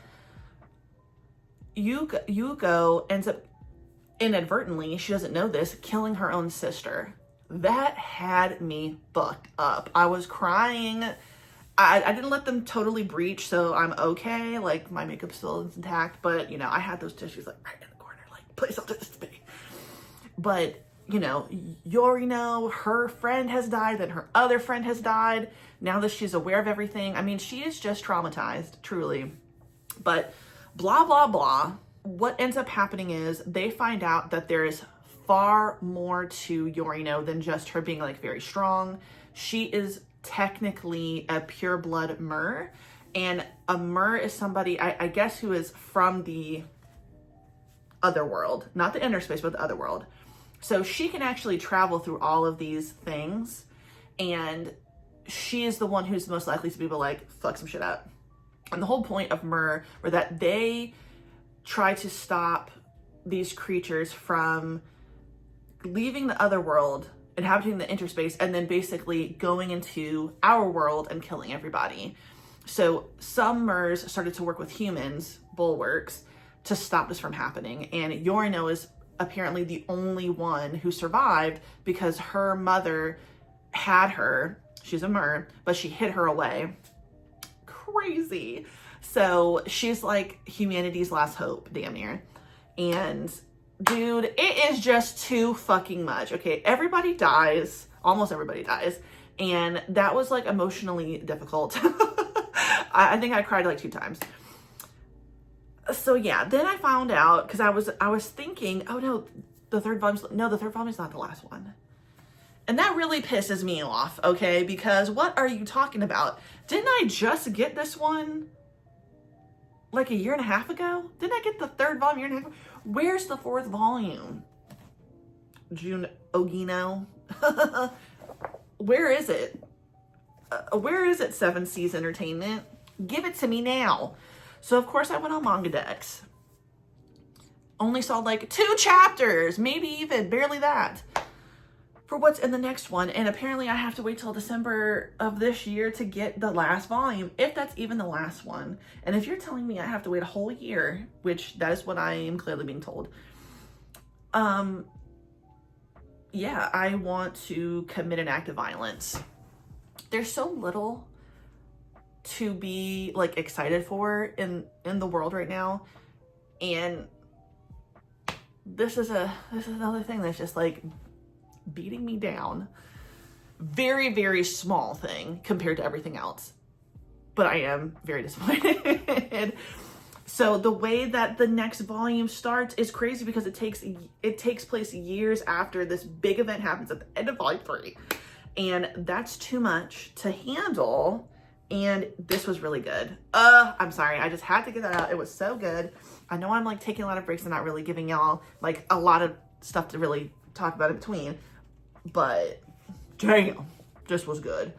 Yugo ends up inadvertently, she doesn't know this, killing her own sister. That had me fucked up. I was crying. I didn't let them totally breach, so I'm okay. Like, my makeup still is intact, but, you know, I had those tissues, like, right in the corner. Like, please don't do this to me. But, you know, Yorino, her friend has died, then her other friend has died. Now that she's aware of everything, I mean, she is just traumatized, truly. But blah, blah, blah. What ends up happening is they find out that there is far more to Yorino than just her being, like, very strong. She is technically a pure blood Mer, and a Mer is somebody, I guess, who is from the other world, not the inner space, but the other world. So she can actually travel through all of these things, and she is the one who's most likely to be able to, like, fuck some shit up. And the whole point of Mer were that they try to stop these creatures from leaving the other world, inhabiting the interspace, and then basically going into our world and killing everybody. So some Mers started to work with humans, bulwarks, to stop this from happening. And Yorino is apparently the only one who survived because her mother had her. She's a Mer, but she hid her away. Crazy. So she's like humanity's last hope, damn near. And dude, it is just too fucking much. Okay, everybody dies. Almost everybody dies. And that was, like, emotionally difficult. I think I cried like 2 times. So yeah, then I found out, because I was thinking, oh no, the third volume's not the last one. And that really pisses me off, okay? Because what are you talking about? Didn't I just get this one like a year and a half ago? Didn't I get the third volume a year and a half ago? Where's the 4th volume? June Ogino? Where is it? Where is it, 7 Seas Entertainment? Give it to me now. So of course I went on Manga Dex. Only saw like 2 chapters, maybe even barely that, for what's in the next one. And apparently I have to wait till December of this year to get the last volume, if that's even the last one. And if you're telling me I have to wait a whole year, which that is what I am clearly being told, yeah, I want to commit an act of violence. There's so little to be, like, excited for in the world right now, and this is another thing that's just, like, beating me down. Very, very small thing compared to everything else, but I am very disappointed. So the way that the next volume starts is crazy, because it takes place years after this big event happens at the end of volume 3, and that's too much to handle. And this was really good. I'm sorry, I just had to get that out. It was so good. I know I'm, like, taking a lot of breaks and not really giving y'all, like, a lot of stuff to really talk about in between, but damn, this was good.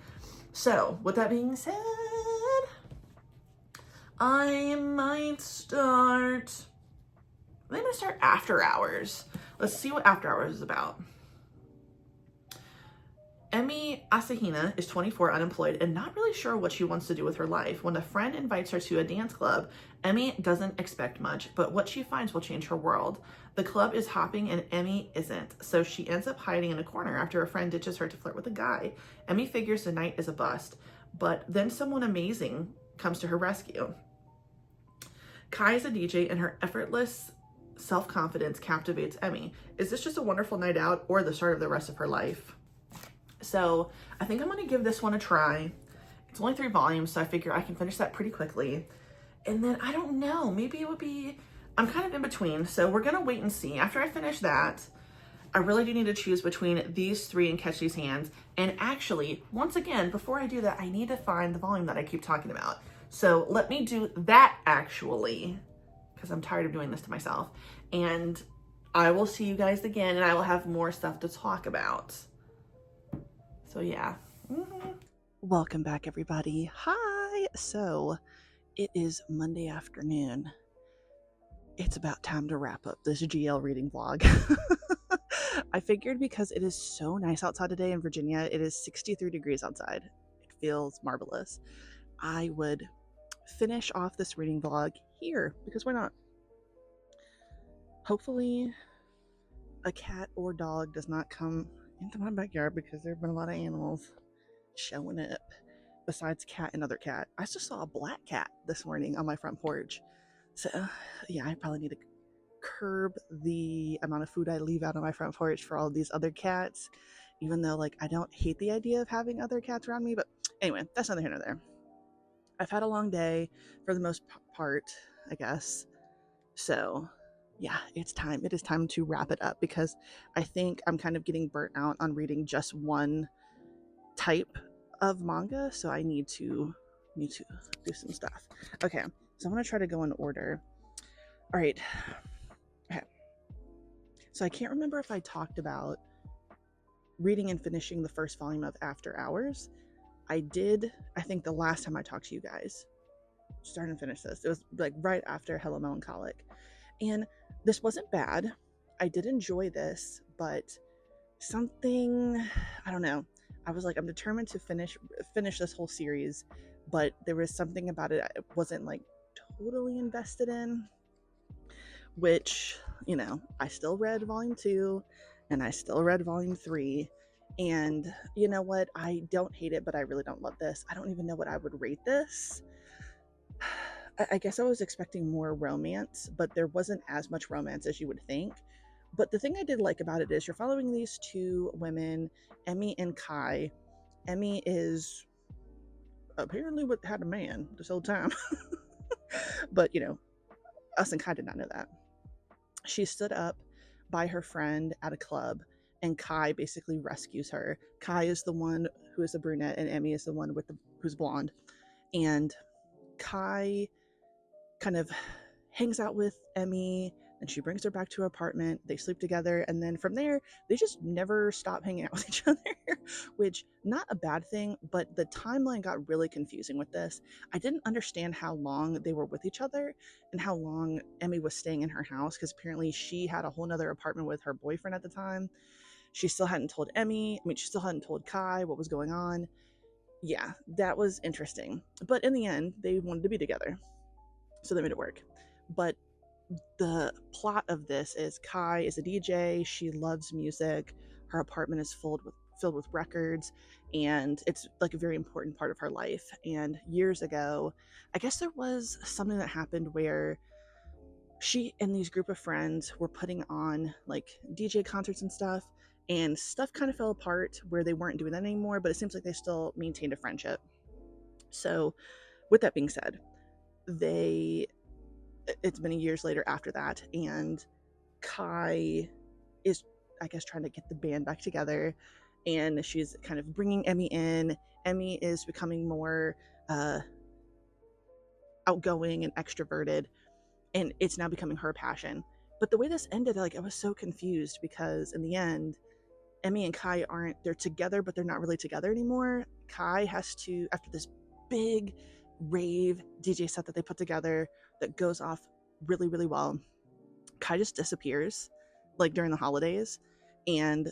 So with that being said, I might start After Hours. Let's see what After Hours is about. Emi Asahina is 24, unemployed, and not really sure what she wants to do with her life. When a friend invites her to a dance club, Emi doesn't expect much, but what she finds will change her world. The club is hopping and Emi isn't, so she ends up hiding in a corner after a friend ditches her to flirt with a guy. Emi figures the night is a bust, but then someone amazing comes to her rescue. Kai is a DJ, and her effortless self-confidence captivates Emi. Is this just a wonderful night out, or the start of the rest of her life? So I think I'm going to give this one a try. It's only 3 volumes, so I figure I can finish that pretty quickly. And then I don't know, maybe it would be, I'm kind of in between, so we're going to wait and see. After I finish that, I really do need to choose between these 3 and Catch These Hands. And actually, once again, before I do that, I need to find the volume that I keep talking about. So let me do that, actually, because I'm tired of doing this to myself. And I will see you guys again, and I will have more stuff to talk about. So yeah. Welcome back, everybody. Hi. So it is Monday afternoon. It's about time to wrap up this GL reading vlog. I figured because it is so nice outside today in Virginia, it is 63 degrees outside. It feels marvelous. I would finish off this reading vlog here, because why not? Hopefully a cat or dog does not come into my backyard because there have been a lot of animals showing up besides cat and other cat. I just saw a black cat this morning on my front porch. So, yeah, I probably need to curb the amount of food I leave out on my front porch for all of these other cats, even though, like, I don't hate the idea of having other cats around me. But anyway, that's neither here nor there. I've had a long day for the most part, I guess. So, yeah, it's time. It is time to wrap it up because I think I'm kind of getting burnt out on reading just one type of manga, so I need to do some stuff. Okay, so I'm gonna try to go in order. All right. Okay. So I can't remember if I talked about reading and finishing the first volume of After Hours. I did, I think the last time I talked to you guys. Starting to finish this. It was like right after Hello Melancholic. And this wasn't bad. I did enjoy this, but something, I don't know. I was like, I'm determined to finish this whole series, but there was something about it I wasn't like totally invested in, which, you know, I still read volume 2 and I still read volume 3. And you know what? I don't hate it, but I really don't love this. I don't even know what I would rate this. I guess I was expecting more romance, but there wasn't as much romance as you would think. But the thing I did like about it is you're following these two women, Emmy and Kai. Emmy is apparently what had a man this whole time. But, you know, us and Kai did not know that. She stood up by her friend at a club, and Kai basically rescues her. Kai is the one who is a brunette, and Emmy is the one who's blonde. And Kai kind of hangs out with Emmy, and she brings her back to her apartment. They sleep together, and then from there, they just never stop hanging out with each other, which not a bad thing, but the timeline got really confusing with this. I didn't understand how long they were with each other and how long Emmy was staying in her house, because apparently she had a whole nother apartment with her boyfriend at the time. She still hadn't told Emmy. She still hadn't told Kai what was going on. Yeah, that was interesting. But in the end, they wanted to be together, so they made it work. But the plot of this is Kai is a DJ. She loves music. Her apartment is filled with records, and it's like a very important part of her life. And years ago, I guess there was something that happened where she and these group of friends were putting on like DJ concerts and stuff kind of fell apart where they weren't doing that anymore, but it seems like they still maintained a friendship. So with that being said, it's many years later after that, and Kai is, I guess, trying to get the band back together, and she's kind of bringing Emmy in. Emmy is becoming more outgoing and extroverted, and it's now becoming her passion. But the way this ended, like, I was so confused because in the end, Emmy and Kai they're together, but they're not really together anymore. Kai has to, after this big rave DJ set that they put together that goes off really, really well, Kai just disappears like during the holidays, and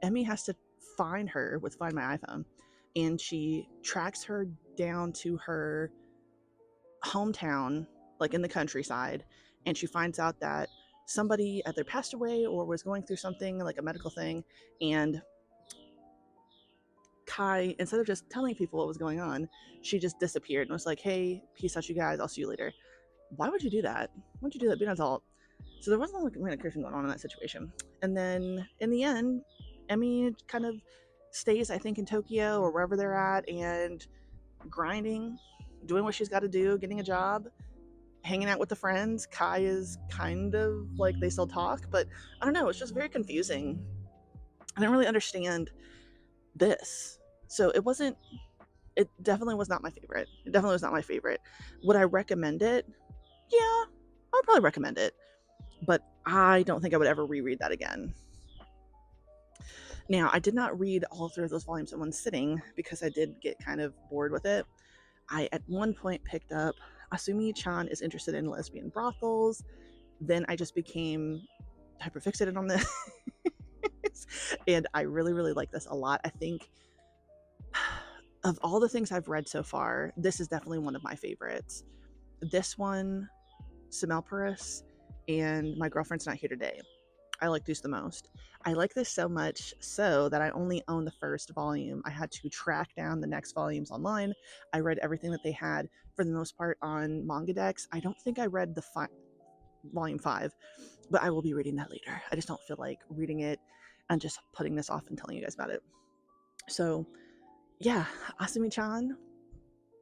Emmy has to find her with Find My iPhone, and she tracks her down to her hometown, like in the countryside, and she finds out that somebody either passed away or was going through something like a medical thing, and Kai, instead of just telling people what was going on, she just disappeared and was like, hey, peace out you guys, I'll see you later. Why would you do that? Why would you do that? Be an adult. So there wasn't like a kind of going on in that situation. And then in the end, Emmy kind of stays, I think, in Tokyo or wherever they're at, and grinding, doing what she's got to do, getting a job, hanging out with the friends. Kai is kind of like, they still talk, but I don't know, it's just very confusing. I didn't really understand this. So it definitely was not my favorite. It definitely was not my favorite. Would I recommend it? Yeah, I would probably recommend it, but I don't think I would ever reread that again. Now, I did not read all 3 of those volumes in one sitting because I did get kind of bored with it. I, at one point, picked up Asumi-chan is interested in lesbian brothels. Then I just became hyperfixated on this. And I really, really like this a lot. I think of all the things I've read so far, this is definitely one of my favorites. This one, Semelparus, and My Girlfriend's Not Here Today. I like these the most. I like this so much so that I only own the first volume. I had to track down the next volumes online. I read everything that they had for the most part on MangaDex. I don't think I read the volume 5, but I will be reading that later. I just don't feel like reading it and just putting this off and telling you guys about it. So yeah, Asumi-chan,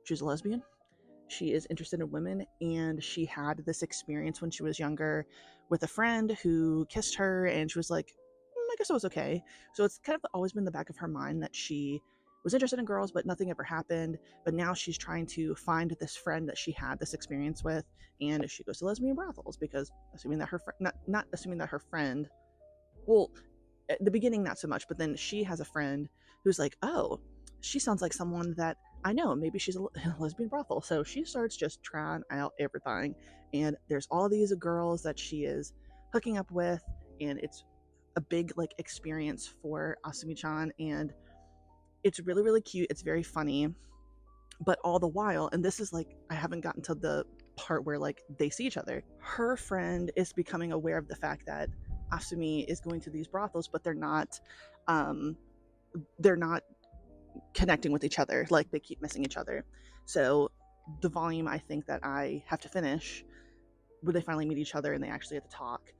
she's a lesbian. She is interested in women, and she had this experience when she was younger with a friend who kissed her, and she was like, I guess it was okay. So it's kind of always been in the back of her mind that she was interested in girls, but nothing ever happened. But now she's trying to find this friend that she had this experience with, and she goes to lesbian brothels because assuming that her not assuming that her friend, well, at the beginning not so much, but then she has a friend who's like, oh, she sounds like someone that I know, maybe she's a lesbian brothel. So she starts just trying out everything, and there's all these girls that she is hooking up with, and it's a big like experience for Asumi-chan, and it's really, really cute. It's very funny, but all the while, and this is like, I haven't gotten to the part where like they see each other. Her friend is becoming aware of the fact that Asumi is going to these brothels, but they're not connecting with each other. Like they keep missing each other. So the volume I think that I have to finish, where they finally meet each other and they actually have to talk,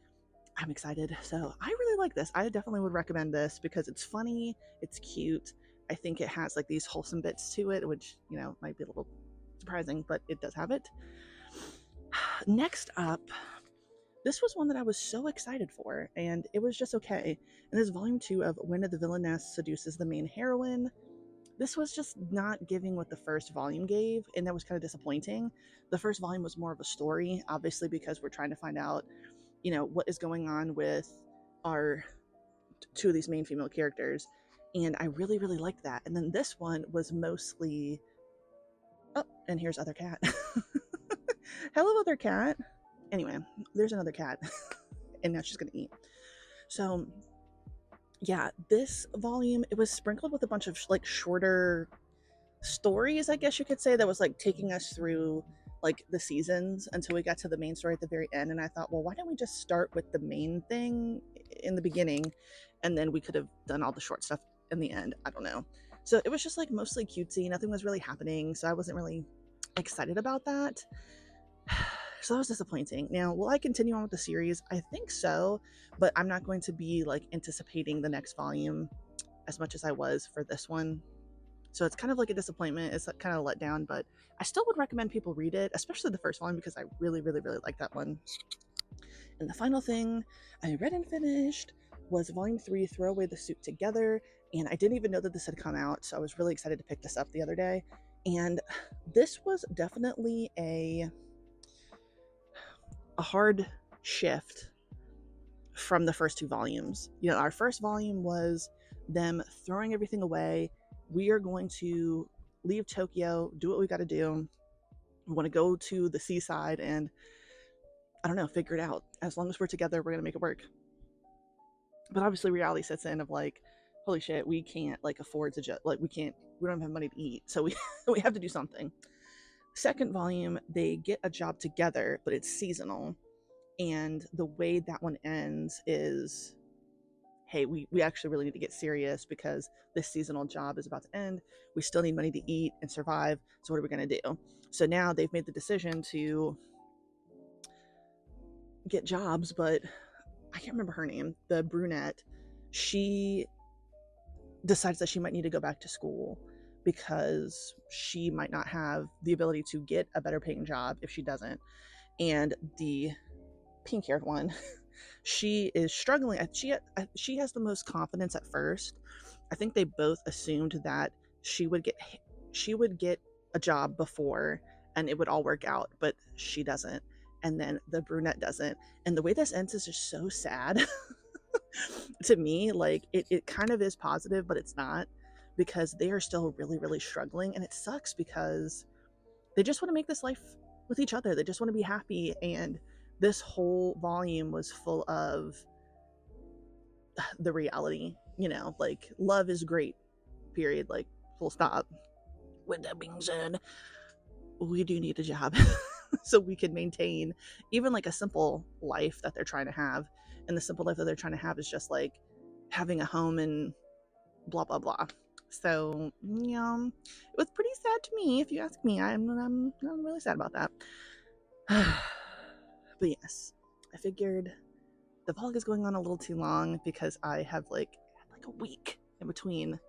I'm excited. So I really like this. I definitely would recommend this because it's funny, it's cute. I think it has like these wholesome bits to it, which, you know, might be a little surprising, but it does have it. Next up, this was one that I was so excited for, and it was just okay. And this is volume 2 of When the Villainess Seduces the Main Heroine. This was just not giving what the first volume gave, and that was kind of disappointing. The first volume was more of a story, obviously, because we're trying to find out, you know, what is going on with our 2 of these main female characters, and I really, really liked that. And then this one was mostly, oh, and here's other cat. Hello, other cat. Anyway, there's another cat, and now she's gonna eat. So yeah, this volume, it was sprinkled with a bunch of like shorter stories, I guess you could say, that was like taking us through like the seasons until we got to the main story at the very end. And I thought, well, why don't we just start with the main thing in the beginning, and then we could have done all the short stuff in the end. I don't know. So it was just like mostly cutesy. Nothing was really happening, so I wasn't really excited about that. So that was disappointing. Now, will I continue on with the series? I think so, but I'm not going to be like anticipating the next volume as much as I was for this one. So it's kind of like a disappointment. It's like kind of a letdown, but I still would recommend people read it, especially the first volume, because I really, really, really like that one. And the final thing I read and finished was volume 3, Throw Away the Suit Together. And I didn't even know that this had come out, so I was really excited to pick this up the other day. And this was definitely a hard shift from the first 2 volumes. You know, our first volume was them throwing everything away. We are going to leave Tokyo, do what we got to do. We want to go to the seaside and, I don't know, figure it out. As long as we're together, we're going to make it work. But obviously reality sets in of like, holy shit, we can't like afford to just like, we don't have money to eat. So we have to do something. Second volume, they get a job together, but it's seasonal. And the way that one ends is, hey, we actually really need to get serious because this seasonal job is about to end. We still need money to eat and survive. So what are we going to do? So now they've made the decision to get jobs, but I can't remember her name, the brunette. She decides that she might need to go back to school because she might not have the ability to get a better paying job if she doesn't. And the pink-haired one, she is struggling. She has the most confidence at first. I think they both assumed that she would get a job before and it would all work out, but she doesn't. And then the brunette doesn't. And the way this ends is just so sad. To me, like it kind of is positive, but it's not, because they are still really, really struggling. And it sucks because they just want to make this life with each other. They just want to be happy. And this whole volume was full of the reality, you know, like love is great, period, like full stop. With that being said, we do need a job. so we can maintain even like a simple life that they're trying to have. And the simple life that they're trying to have is just like having a home and blah, blah, blah. So, yeah, it was pretty sad to me, if you ask me. I'm really sad about that. But yes, I figured the vlog is going on a little too long because I have like a week in between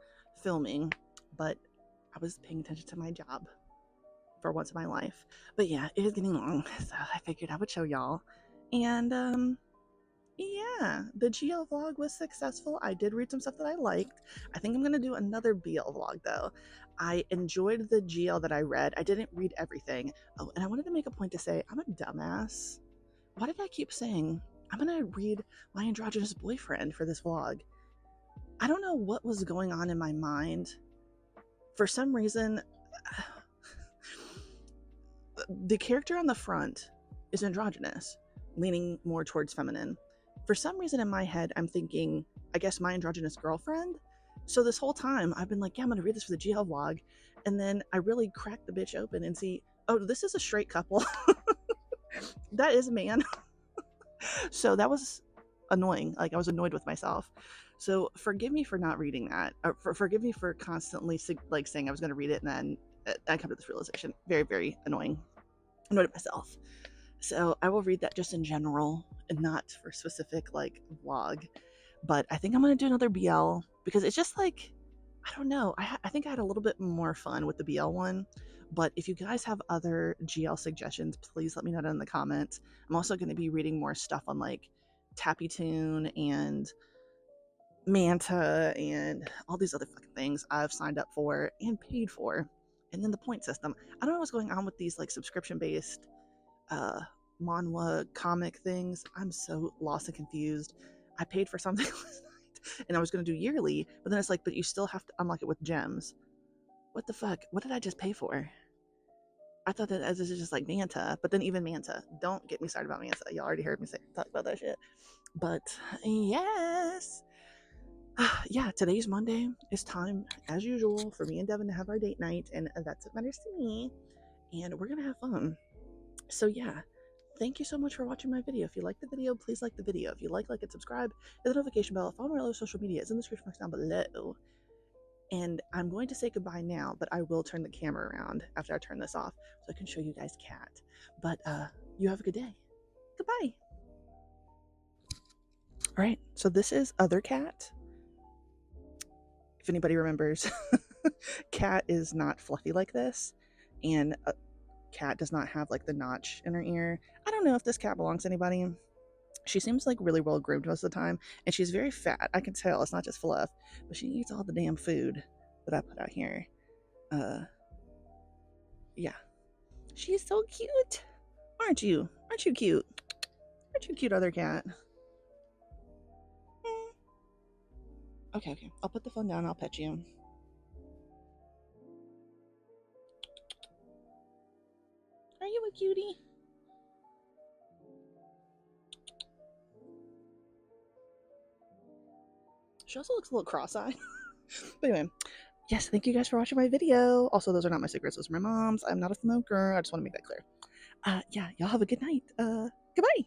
filming, but I was paying attention to my job for once in my life. But yeah, it is getting long, so I figured I would show y'all. And yeah, the GL vlog was successful. I did read some stuff that I liked. I think I'm gonna do another BL vlog though. I enjoyed the GL that I read. I didn't read everything. Oh, and I wanted to make a point to say I'm a dumbass. Why did I keep saying I'm gonna read My Androgynous Boyfriend for this vlog? I don't know what was going on in my mind. For some reason, the character on the front is androgynous, leaning more towards feminine. For some reason in my head, I'm thinking, I guess, my androgynous girlfriend. So this whole time, I've been like, yeah, I'm gonna read this for the GL vlog. And then I really crack the bitch open and see, oh, this is a straight couple. That is a man. So that was annoying. Like, I was annoyed with myself. So forgive me for not reading that. Forgive me for constantly like saying I was going to read it, and then I come to this realization. Very, very annoying. Annoyed at myself. So I will read that just in general and not for specific like vlog. But I think I'm going to do another BL because it's just like, I don't know. I think I had a little bit more fun with the BL one. But if you guys have other GL suggestions, please let me know in the comments. I'm also going to be reading more stuff on like Tappy Toon and Manta and all these other fucking things I've signed up for and paid for. And then the point system. I don't know what's going on with these like subscription-based manhwa comic things. I'm so lost and confused. I paid for something last night and I was going to do yearly, but then it's like, but you still have to unlock it with gems. What the fuck? What did I just pay for? I thought that this is just like Manta, but then even Manta. Don't get me started about Manta. Y'all already heard me talk about that shit. But yes. Yeah, today's Monday. It's time, as usual, for me and Devin to have our date night, and that's what matters to me. And we're going to have fun. So yeah, thank you so much for watching my video. If you like the video, please like the video. If you like and subscribe, hit the notification bell. Follow my other social media. It's in the description box down below. And I'm going to say goodbye now, but I will turn the camera around after I turn this off so I can show you guys Cat. But you have a good day. Goodbye. All right, so this is Other Cat. If anybody remembers, Cat is not fluffy like this, and Cat does not have like the notch in her ear. I don't know if this cat belongs to anybody. She seems like really well groomed most of the time, and she's very fat. I can tell it's not just fluff, but she eats all the damn food that I put out here. Yeah, she's so cute, aren't you? Aren't you cute? Aren't you cute, Other Cat? Okay. I'll put the phone down. I'll pet you. Are you a cutie? She also looks a little cross-eyed. But anyway, yes, thank you guys for watching my video. Also, those are not my cigarettes. Those are my mom's. I'm not a smoker. I just want to make that clear. Yeah, y'all have a good night. Goodbye.